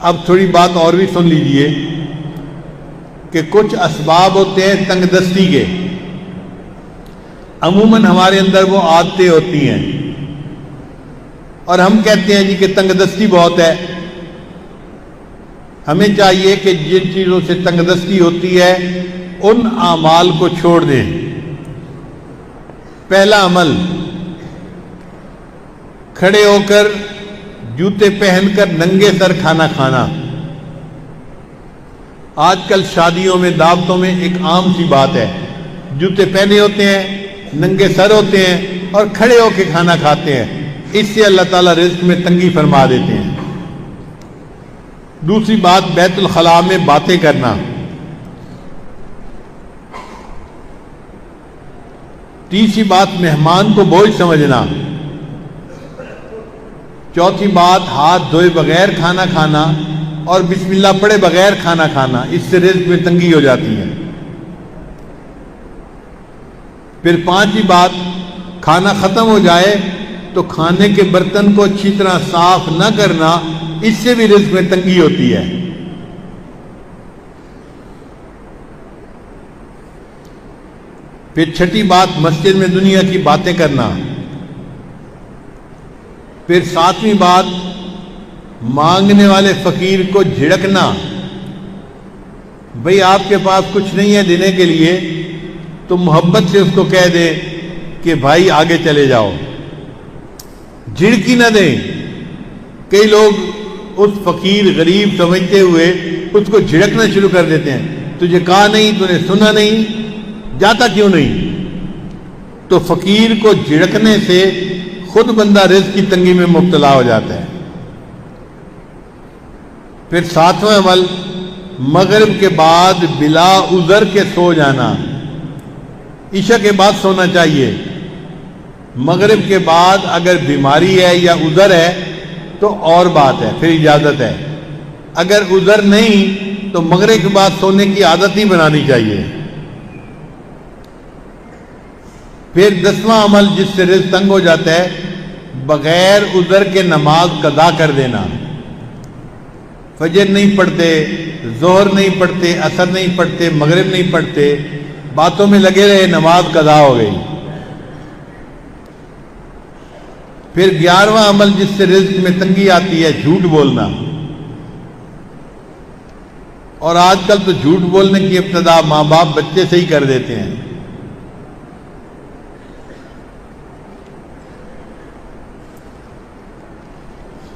اب تھوڑی بات اور بھی سن لیجئے کہ کچھ اسباب ہوتے ہیں تنگ دستی کے، عموماً ہمارے اندر وہ عادتیں ہوتی ہیں اور ہم کہتے ہیں جی کہ تنگ دستی بہت ہے۔ ہمیں چاہیے کہ جن چیزوں سے تنگ دستی ہوتی ہے ان اعمال کو چھوڑ دیں۔ پہلا عمل، کھڑے ہو کر جوتے پہن کر ننگے سر کھانا کھانا۔ آج کل شادیوں میں، دعوتوں میں ایک عام سی بات ہے، جوتے پہنے ہوتے ہیں، ننگے سر ہوتے ہیں اور کھڑے ہو کے کھانا کھاتے ہیں۔ اس سے اللہ تعالیٰ رزق میں تنگی فرما دیتے ہیں۔ دوسری بات، بیت الخلاء میں باتیں کرنا۔ تیسری بات، مہمان کو بوجھ سمجھنا۔ چوتھی بات، ہاتھ دھوئے بغیر کھانا کھانا اور بسم اللہ پڑھے بغیر کھانا کھانا، اس سے رزق میں تنگی ہو جاتی ہے۔ پھر پانچویں بات، کھانا ختم ہو جائے تو کھانے کے برتن کو اچھی طرح صاف نہ کرنا، اس سے بھی رزق میں تنگی ہوتی ہے۔ پھر چھٹی بات، مسجد میں دنیا کی باتیں کرنا۔ پھر ساتویں بات، مانگنے والے فقیر کو جھڑکنا۔ بھئی آپ کے پاس کچھ نہیں ہے دینے کے لیے تو محبت سے اس کو کہہ دیں کہ بھائی آگے چلے جاؤ، جھڑکی نہ دیں۔ کئی لوگ اس فقیر غریب سمجھتے ہوئے اس کو جھڑکنا شروع کر دیتے ہیں، تجھے کہا نہیں، تو نے سنا نہیں، جاتا کیوں نہیں؟ تو فقیر کو جھڑکنے سے خود بندہ رزق کی تنگی میں مبتلا ہو جاتا ہے۔ پھر ساتواں عمل، مغرب کے بعد بلا عذر کے سو جانا۔ عشاء کے بعد سونا چاہیے، مغرب کے بعد اگر بیماری ہے یا عذر ہے تو اور بات ہے، پھر اجازت ہے۔ اگر عذر نہیں تو مغرب کے بعد سونے کی عادت ہی بنانی چاہیے۔ پھر 10واں عمل جس سے رزق تنگ ہو جاتا ہے، بغیر عذر کے نماز قضا کر دینا۔ فجر نہیں پڑھتے، ظہر نہیں پڑھتے، عصر نہیں پڑھتے، مغرب نہیں پڑھتے، باتوں میں لگے رہے، نماز قضا ہو گئی۔ پھر 11واں عمل جس سے رزق میں تنگی آتی ہے، جھوٹ بولنا۔ اور آج کل تو جھوٹ بولنے کی ابتدا ماں باپ بچے سے ہی کر دیتے ہیں۔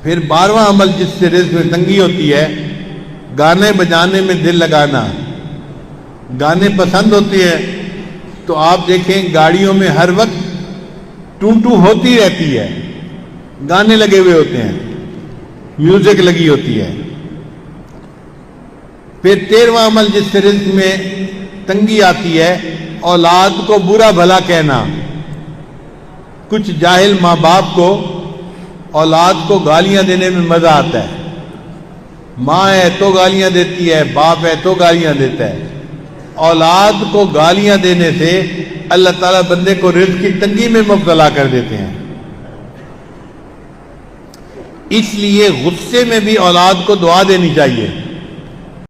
پھر 12واں عمل جس سے رزق میں تنگی ہوتی ہے، گانے بجانے میں دل لگانا۔ گانے پسند ہوتے ہیں تو آپ دیکھیں گاڑیوں میں ہر وقت ٹوں ٹوں ہوتی رہتی ہے، گانے لگے ہوئے ہوتے ہیں، میوزک لگی ہوتی ہے۔ پھر 13واں عمل جس سے رزق میں تنگی آتی ہے، اولاد کو برا بھلا کہنا۔ کچھ جاہل ماں باپ کو اولاد کو گالیاں دینے میں مزہ آتا ہے، ماں ہے تو گالیاں دیتی ہے، باپ ہے تو گالیاں دیتا ہے۔ اولاد کو گالیاں دینے سے اللہ تعالیٰ بندے کو رزق کی تنگی میں مبتلا کر دیتے ہیں۔ اس لیے غصے میں بھی اولاد کو دعا دینی چاہیے۔